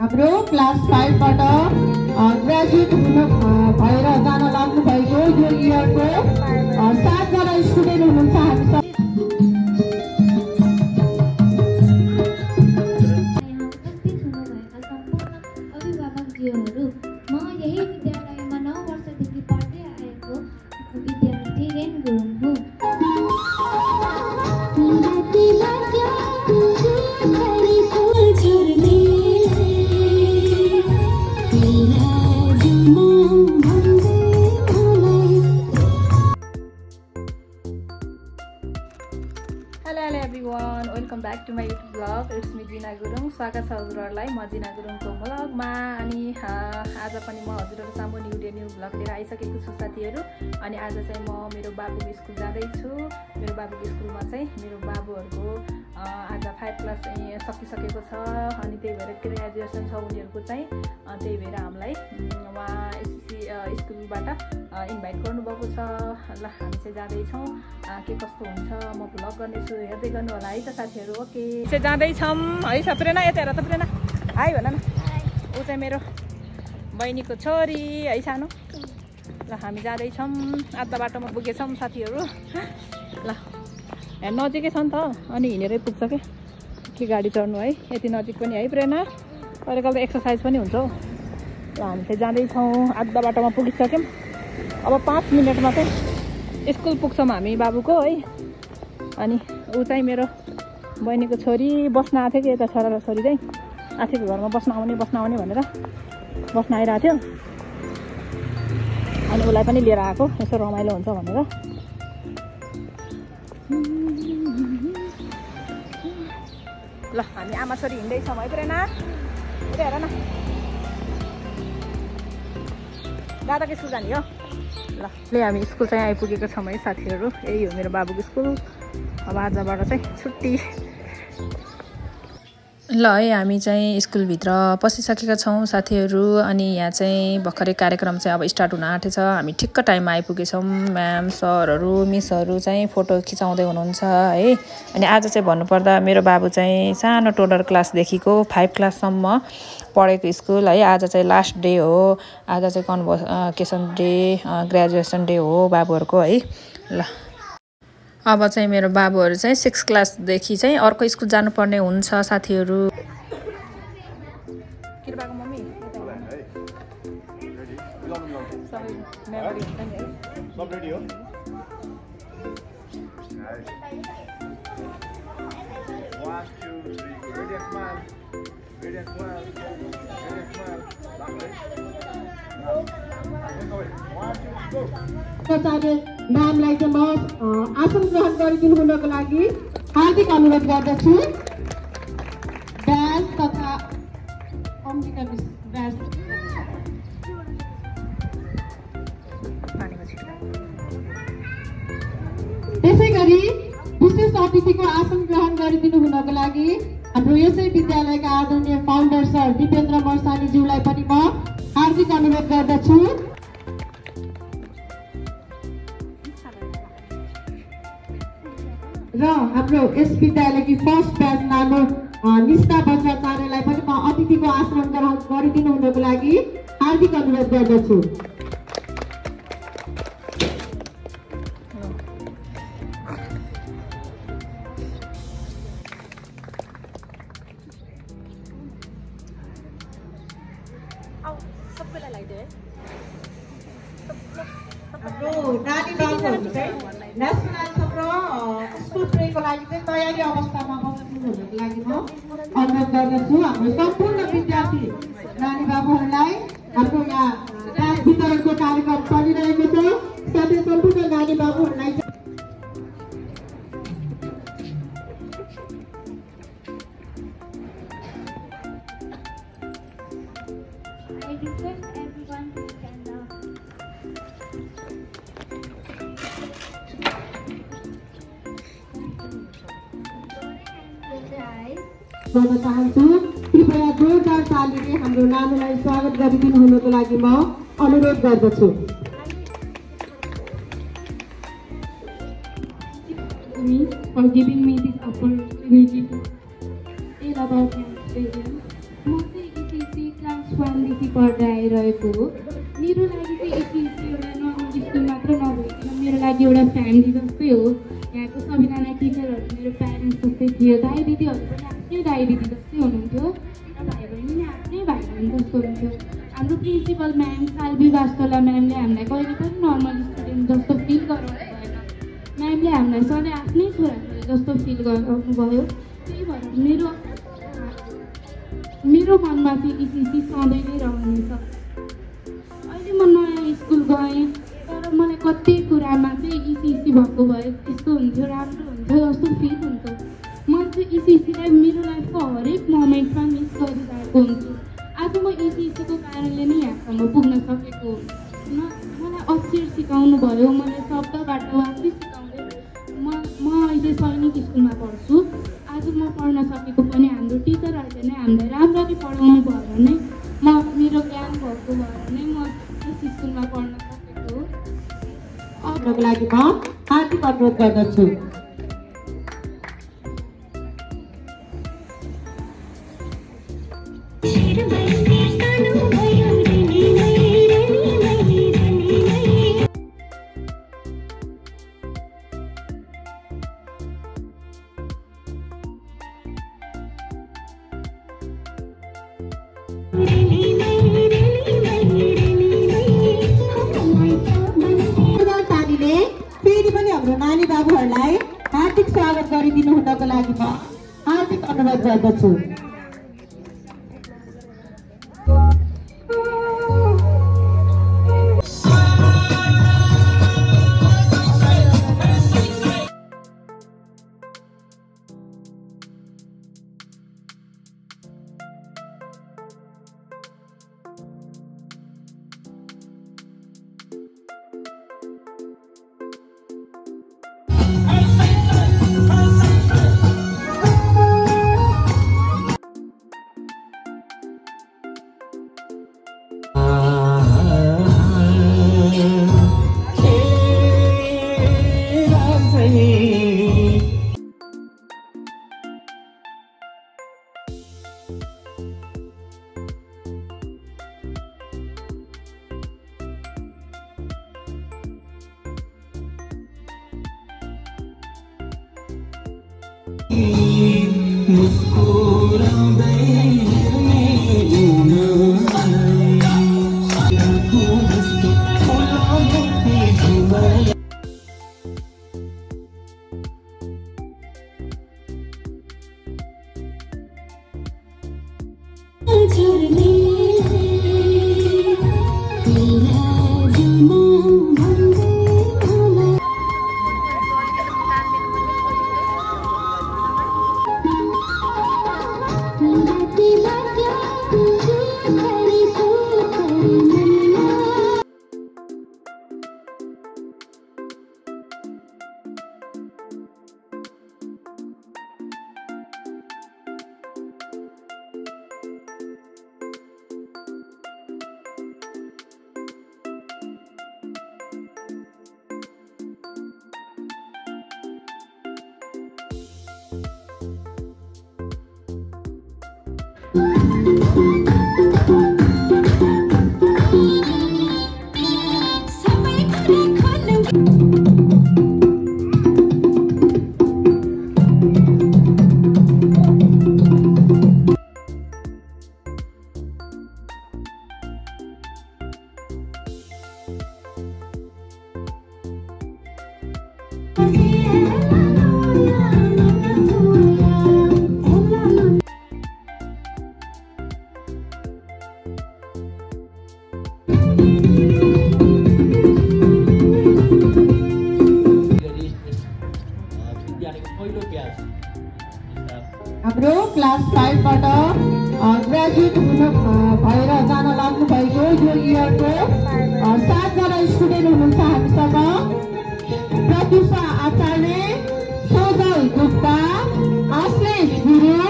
हाम्रो क्लास 5 बाट ग्रेजुएट भएर जान लाग्नु भएको यो इयरको 7 जना स्टुडेन्ट हुनुहुन्छ हामी Hello everyone, welcome back to my YouTube vlog. It's me Jina Gurung. स्वागत छ हजुरहरुलाई म जिना गुरुङको भ्लगमा। अनि आज पनि म हजुरहरु सामु न्यू भ्लग लिएर आइसकेको छु साथीहरु। अनि आज चाहिँ म मेरो बाबुको स्कुल जाँदै छु। मेरो बाबुको स्कुलमा चाहिँ मेरो बाबुहरुको आज 5 क्लास चाहिँ सकिसकेको छ। अनि त्यही भएर ग्रेजुएसन छ उनीहरुको चाहिँ। त्यही भएर हामीलाई वहाँ स्कुलबाट इन्भाइट गर्नुभएको छ। ल हामी चाहिँ जाँदै छौं। के कस्तो हुन्छ म भ्लग गर्नेछु, हेर्दै गर्नु होला है त साथीहरु। ओके चाहिँ जाँदै छौं है। सप्रेना यता हेर त प्रेना, हाय भन न। उ चाहिँ मेरो बहिनीको छोरी है सानो। ल हामी जाँदै छौं, आधा बाटोमा पुगेछौं साथीहरु। ल यहाँ नजिकै छ नि त, अनि हिँडेरै पुग्छ के गाडी चढ्नु है। यति नजिक पनि है प्रेना, कहिले कहिले एक्सर्साइज पनि हुन्छ हौ। ल हामी चाहिँ जाँदै छौं, आधा बाटोमा पुगिसक्यौं। अब 5 मिनेटमा चाहिँ स्कुल पुग्छौं हामी बाबुको है। अनि ऊ चाहिँ मेरो बहिनीको छोरी बस्न आएको थियो कि यता छोरा र छोरी चाहिँ आफैको घरमा बस्न आउने भनेर बस्न आइरहेको थियो। अनि उसलाई पनि लिएर आएको, यसो रमाइलो हुन्छ भनेर। ल हामी आमा छोरी हिँड्दैछौँ है प्रेना, हेर न। दादाको स्कुल जाने हो। ल हामी स्कुल चाहिँ आइपुगेको छौँ है साथीहरु। यही हो मेरो बाबुको स्कुल। अब आजबाट चाहिँ छुट्टी। ल है हामी चाहिँ स्कुलभित्र पसिसकेका छौँ साथीहरु। अनि यहाँ चाहिँ भर्खरै कार्यक्रम चाहिँ अब स्टार्ट हुन आँटेछ। हामी ठिक्क टाइममा आइपुगेछौँ। म्याम सरहरु मिसहरु चाहिँ फोटो खिचाउँदै हुनुहुन्छ है। अनि आज चाहिँ भन्नुपर्दा मेरो बाबु चाहिँ सानो टोडर क्लासदेखिको 5 क्लाससम्म पढेको स्कुल है। आज चाहिँ लास्ट डे हो। आज चाहिँ कन्भोकेसन डे, ग्रेजुएसन डे हो बाबुहरुको है। ल अब चाहिँ मेरो बाबुहरु चाहिँ 6 क्लासदेखि चाहिँ अर्को स्कुल जानुपर्ने हुन्छ साथीहरु। कृपाको मम्मी सब रेडी हो। आचार्य म्यामलाई चाहिँ म आसन ग्रहण गरिदिनु हुनको लागि हार्दिक अनुरोध गर्दछु। ब्याज तथा अम्बिका ब्याज त्यसैगरी विशेष अतिथिको आसन ग्रहण गरिदिनु हुनको लागि हाम्रो यसै विद्यालयका आदरणीय फाउन्डर सर दिपेन्द्र मर्सानीज्यूलाई पनि म हार्दिक अनुरोध गर्दछु। र हाम्रो यस विद्यालयकी फर्स्ट ब्याच नानो निष्ठा बज्राचार्यलाई पनि म अतिथिको आसन ग्रहण गरिदिनु हुनको लागि हार्दिक अनुरोध गर्दछु। नानी बाबुहरु चाहिँ नेसनल र स्कुल प्लेको लागि चाहिँ तयारी अवस्थामा बस्नु हुनको लागि म अनुरोध गर्दछु। हाम्रो सम्पूर्ण विद्यार्थी नानी बाबुहरुलाई हाम्रो यहाँ ब्याज वितरणको कार्यक्रम चलिरहेको छ। साथै सम्पूर्ण नानी बाबुहरुलाई गर्न चाहन्छु। कृपया जोरदार तालीले हाम्रो नानीलाई स्वागत गरिदिनु हुनको लागि म अनुरोध गर्दछु। For giving me this opportunity to tell about my experience. म चाहिँ क्लास 1 देखि पढ्दै आइरहेको हो। मेरो लागि चाहिँ एसएससी एउटा नर्मल स्कुल मात्र नभइकन मेरो लागि एउटा फ्यामिली जस्तै हो। यहाँको सबैजना टिचरहरू मेरो प्यारेन्ट्स जस्तै थियो, दाइ दिदीहरू पनि आफ्नै दाइ दिदी जस्तै हुनुहुन्थ्यो र भाइ बहिनी पनि आफ्नै भाइ बहिनी जस्तो हुन्थ्यो। हाम्रो प्रिन्सिपल म्याम साल्वी वास्तोला म्यामले हामीलाई कहिले पनि नर्मल स्टुडेन्ट जस्तो फिल गराउनु भएन। म्यामले हामीलाई सधैँ आफ्नै छोराछोरी जस्तो फिल गराउनु भयो। त्यही भएर मेरो मनमा चाहिँ एसएससी सधैँ नै रहनेछ। अहिले म नयाँ स्कुल गएँ तर मलाई कति कुरामा चाहिँ एसएससी भएको भए यस्तो हुन्थ्यो, राम्रो हुन्थ्यो जस्तो फिल हुन्छ। म चाहिँ एसएससीलाई मेरो लाइफको हरेक मोमेन्टमा मिस गरिरहेको हुन्छु। आज म एसएससीको कारणले नै यहाँसम्म पुग्न सकेको हो। मलाई अक्षर सिकाउनु भयो, मलाई शब्दबाट वाक्य सिकाउँदै म अहिले सैनिक स्कुलमा पढ्छु। आज म पढ्न सकेको पनि हाम्रो टिचरहरूले नै हामीलाई राम्ररी पढाउनु भएर नै मेरो ज्ञान भएको भएर नै म यस स्कुलमा पढ्न सकेको हो। अबको लागि म हार्दिक अनुरोध गर्दछु। फेरि पनि हाम्रो नानी बाबुहरूलाई हार्दिक स्वागत गरिदिनु हुनको लागि म हार्दिक अनुरोध गर्दछु। हाम्रो क्लास 5 बाट ग्रेजुएट भएर जान लाग्नु भएको यो इयरको 7 जना स्टुडेन्ट हुनुहुन्छ हामीसँग। प्रत्युषा आचार्य, सोजल गुप्ता, आश्लेष गुरुङ,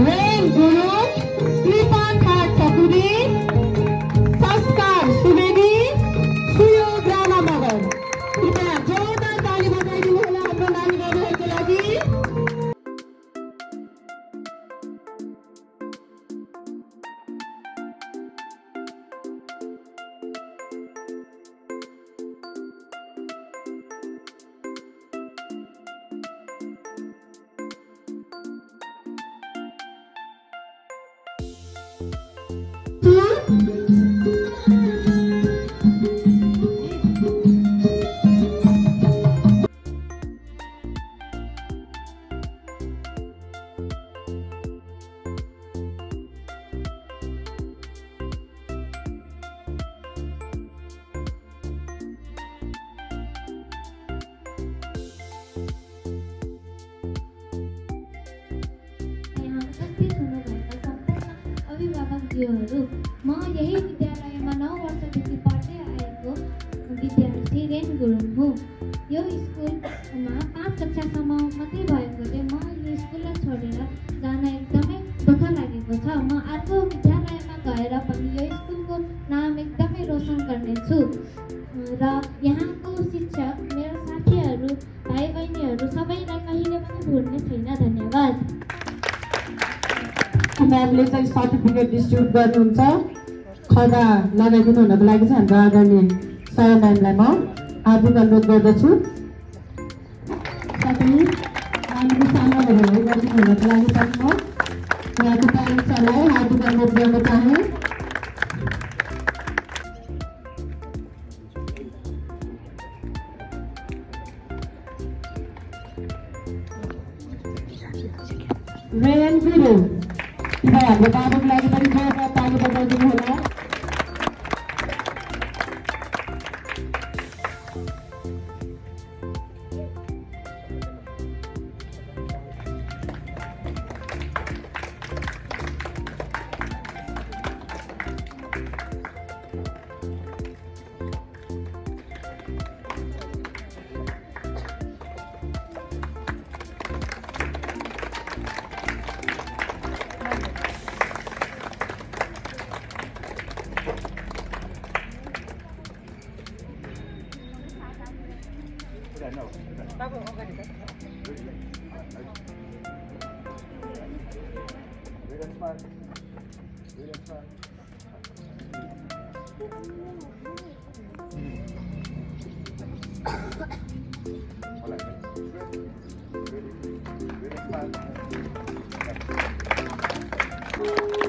रेन गुरुङ, कृपा ठकुरी, संस्कार सुवेदी, सुयोग राणा मगर। कृपया जोरदार ताली बजाइदिनु होला हाम्रो नानी बाबुहरूको लागि। साथीहरू, म यही विद्यालयमा 9 वर्षदेखि पढ्दै आएको विद्यार्थी रेन गुरुङ हुँ। यो स्कुलमा 5 कक्षासम्म मात्रै भएकोले म यो स्कुललाई छोडेर जान एकदमै दुःख लागेको छ। म अर्को विद्यालयमा गएर पनि यो स्कुलको नाम एकदमै रोशन गर्नेछु र यहाँको शिक्षक, मेरो साथीहरू, भाइ बहिनीहरू सबैलाई कहिले पनि भुल्ने छैन। धन्यवाद। म्यामले चाहिँ सर्टिफिकेट डिस्ट्रिब्युट गर्नुहुन्छ। खदा लगाइदिनु हुनको लागि चाहिँ हाम्रो आदरणीय सारा म्यामलाई म हार्दिक अनुरोध गर्दछु। साथै हाम्रो सामानहरू गरिदिनु हुनको लागि पनि म यहाँको प्यारेन्ट्सहरूलाई हार्दिक अनुरोध गर्न चाहे। रेन गुरुङ, हाम्रो बाबुको लागि पनि जोरदार ताली बजाइदिनु होला।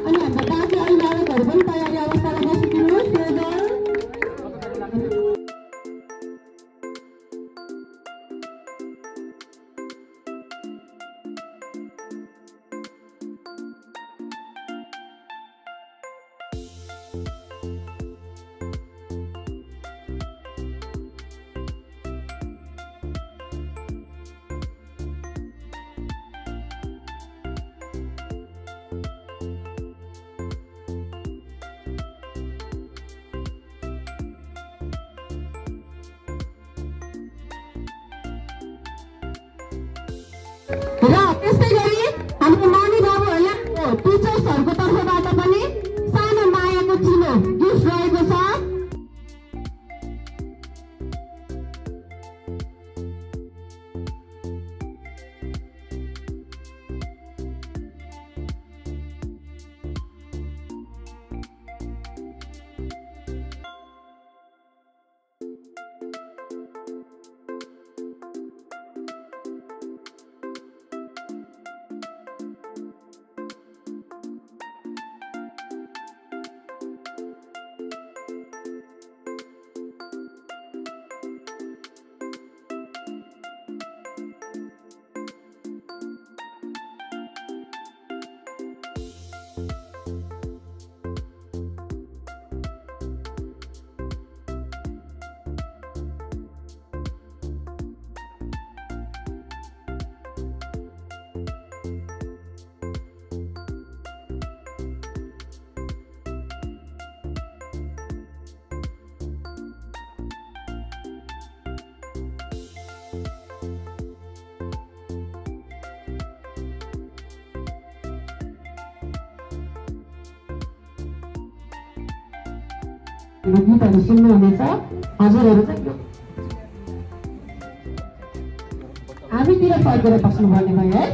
अनि हाम्रो बाँकी अभिभावकहरू पनि तयारी अवस्थामा बसिदिनुहोस्। र त्यस्तै गरी हाम्रो नानी बाबुहरूलाई टिचर्सहरूको तर्फबाट पनि सानो मायाको चिनो गिफ्ट रहेको छ। गीतहरू सुन्नुहुनेछ। हजुरहरू चाहिँ हामीतिर फर्केर बस्नुपर्ने भयो है।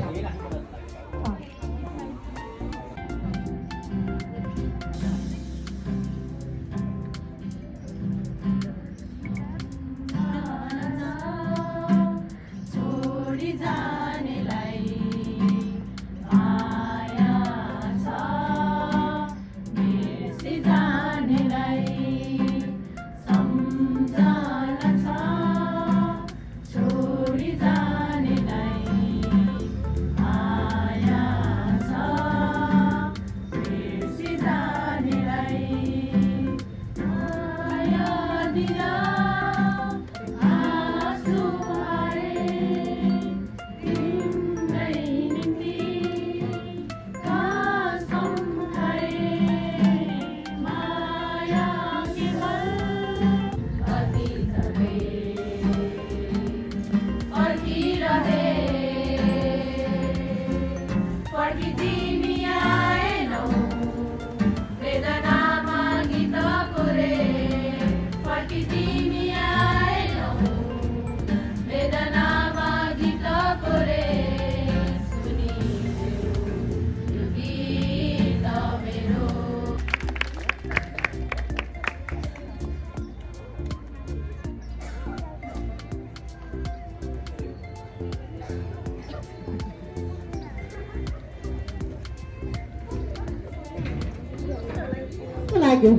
कस्तो लाग्यो?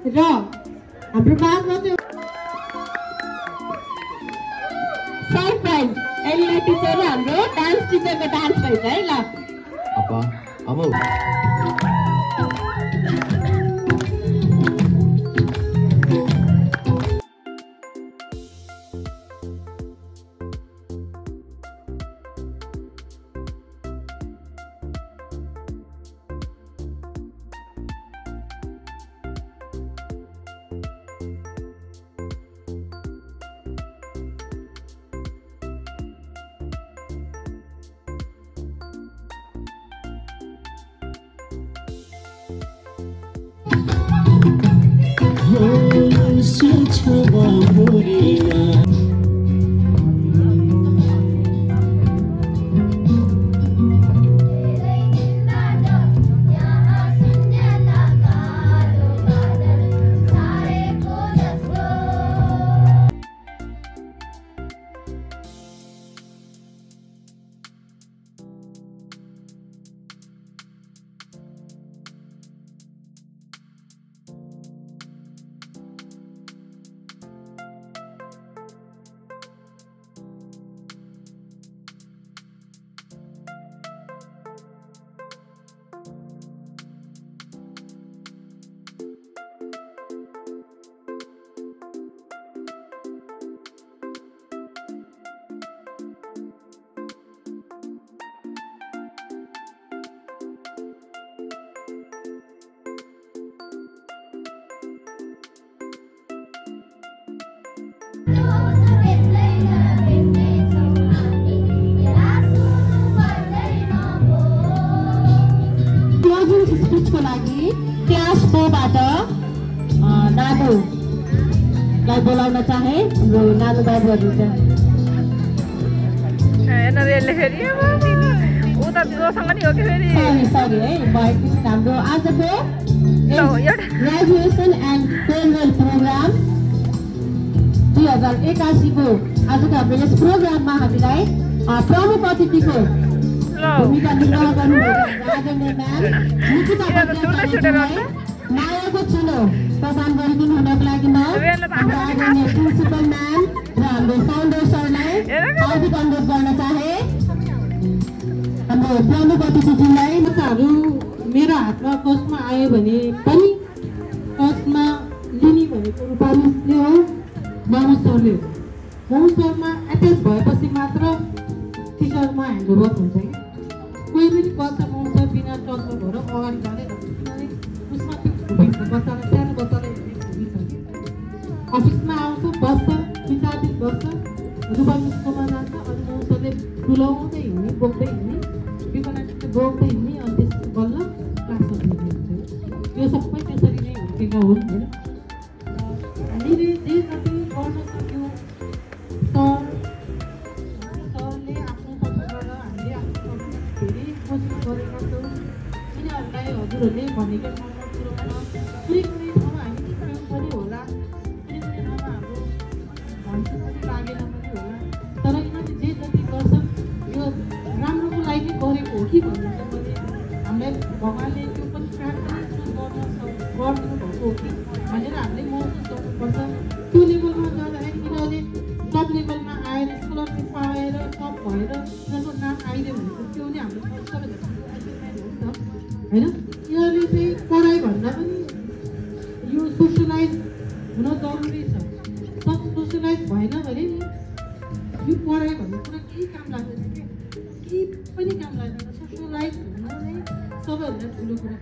र हाम्रो क्लासमा चाहिँ सरप्राइज एलिना टिचर र हाम्रो डान्स टिचरको डान्स भइछ है ल Apa? Amo. स्पिचको लागि क्लास 4 बाट नानुलाई बोलाउन चाहे हाम्रो नानु बाबुहरू सरी है हाम्रो आजको ग्रेजुएसन एन्ड फेयरवेल प्रोग्राम 2081 को आजको हाम्रो यस प्रोग्राममा हामीलाई प्रमुख अतिथिको भूमिका निर्वाह गर्नुभएको आदरणीय म्याम निकिता भट्टराईलाई मायाको चुलो प्रदान गरिदिनु हुनको लागि म हाम्रो आदरणीय प्रिन्सिपल म्याम र हाम्रो फाउन्डर सरलाई हार्दिक अनुरोध गर्न चाहे हाम्रो प्रमुख अतिथिजीलाई माछाहरू मेरो हातमा कस्टमा आयो भने पनि कस्टमा लिने भनेको रूपालिसले हो, मोमो सरले हो। मोमो सरमा एट्याच भएपछि मात्र टिचरमा ह्यान्डओभर हुन्छ कि कोही पनि बच्चा मोमो सर बिना टचमा भएर अगाडि बढेर किनभने उसमा त्यो भुलिन्छ बच्चालाई सानो बच्चालाई हेर्ने भुलिन्छ कि अफिसमा आउँछ बस्छ 3-4 दिन बस्छ रूपालिसकोमा जान्छ अनि मोमो सरले डुलाउँदै हिँड्ने बोक्दै हिँड्ने विकलाङ्गले बोक्दै हिँड्ने अनि त्यसपछि बल्ल क्लासमा पुग्नुहुन्छ। यो सबै त्यसरी नै हुर्केका हुन् होइन। हामीले जे जति गर्न सक्यौँ सरले आफ्नो तर्फबाट हामीले आफ्नो धेरै कोसिस गरेका छौँ। यिनीहरूलाई हजुरहरूले भनेकै ठाउँमा पुऱ्याउन कुनै कुनै ठाउँमा हामी पुऱ्याउनु पनि होला, कुनै कुनै ठाउँमा हाम्रो भन्छ पनि लागेन पनि होला, तर यिनीहरूले जे जति गर्छन् यो राम्रोको लागि गरेको हो कि भन्ने चाहिँ मैले हामीलाई भगवान्ले त्यो पनि प्रार्थना गरिदिनु भएको हो कि भनेर हामीले महसुस गर्नुपर्छ। त्यो लेभलमा जाँदाखेरि यिनीहरूले सब लेभलमा आएर स्कलरसिप पाएर टप भएर यिनीहरूको नाम आइदियो भने त्यो पनि हाम्रो सबैजना एचिभमेन्ट हो नि त होइन। यिनीहरूले चाहिँ पढाइभन्दा पनि यो सोसलाइज हुन जरुरी छ। सब सोसलाइज भएन भने नि यो पढाइ भन्ने कुरा केही काम लाग्दैन क्या, केही पनि काम लाग्दैन। सोसलाइज हुन नै सबैभन्दा ठुलो कुरा।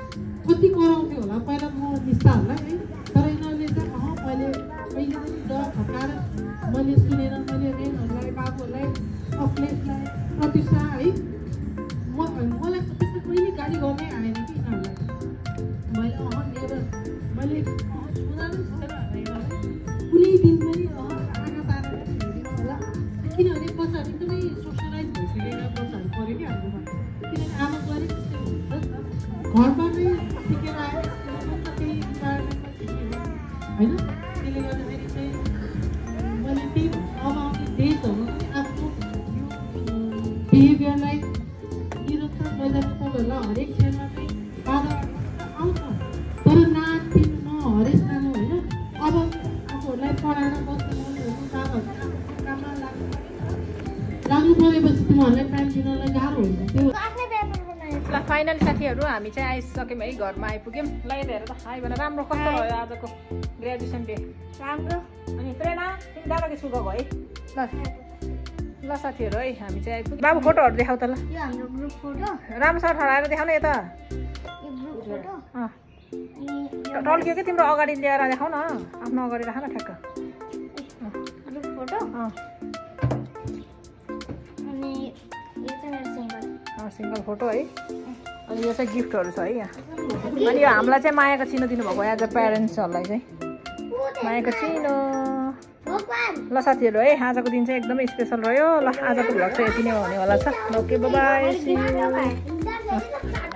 कति कराउँथ्यो होला पहिला म मिस्ताहरूलाई है, तर यिनीहरूले चाहिँ मैले कहिले पनि डर फकाएर मैले सुनेर मैले रेनहरूलाई बाबुहरूलाई अफलेसलाई प्रतिशा है मलाई त्यस्तो कहिले गाली गर्नै आएन कि यिनीहरूलाई। मैले नेभर मैले छुँदा पनि छैन कुनै दिन पनि आँखा तारेर हेरिदिनु होला। किनभने बच्चाहरू एकदमै सोसलाइज भइसकेका बच्चाहरू पऱ्यो कि हाम्रोमा। किनभने आमा बुवाले त्यस्तै हुन्छ नि त, घरमा नै सिकेर आएर स्कुलमा त त्यही इन्भाइरोमेन्टमा सिकेर होइन। त्यसले गर्दाखेरि चाहिँ मैले त्यही भन्छु अब आउने देशहरूमा पनि आफ्नो यो बिहेभियरलाई निरन्तर लैजानु तपाईँहरूलाई हरेक क्षेत्रमा चाहिँ बाधा आउँछ तर नातिनु नहरेस लानु होइन अब आफूहरूलाई पढाएर बस्नु काममा लाग्नु परेपछि तिमीहरूलाई टाइम दिनलाई गाह्रो हुन्छ त्यो ल फाइनल साथीहरू हामी चाहिँ आइसक्यौँ है घरमा आइपुग्यौँ ल यता हेर त हाई भनेर राम्रो कस्तो भयो आजको ग्रेजुएसन डे राम्रो अनि प्रेरणा तिमी दादाको स्कुल गएको है ल साथीहरू है हामी चाहिँ आइपुग्यौँ बाबु फोटोहरू देखाउ त ल यो हाम्रो ग्रुप फोटो राम्रोसँग ठडाएर देखाउन यता यो ग्रुप फोटो अनि टल्कियो कि तिम्रो अगाडि ल्याएर देखाउ न आफ्नो अगाडि राख न ठ्याक्क ग्रुप फोटो अनि यो चाहिँ मेरो सिङ्गल फोटो है अनि यो चाहिँ गिफ्टहरू छ है यहाँ अनि यो हामीलाई चाहिँ मायाको चिनो दिनुभएको एज अ प्यारेन्ट्सहरूलाई चाहिँ मायाको चिनो ल साथीहरू है आजको दिन चाहिँ एकदमै स्पेसल रह्यो ल आजको भ्लग चाहिँ यति नै हुने होला छ ओके बाइ बाइ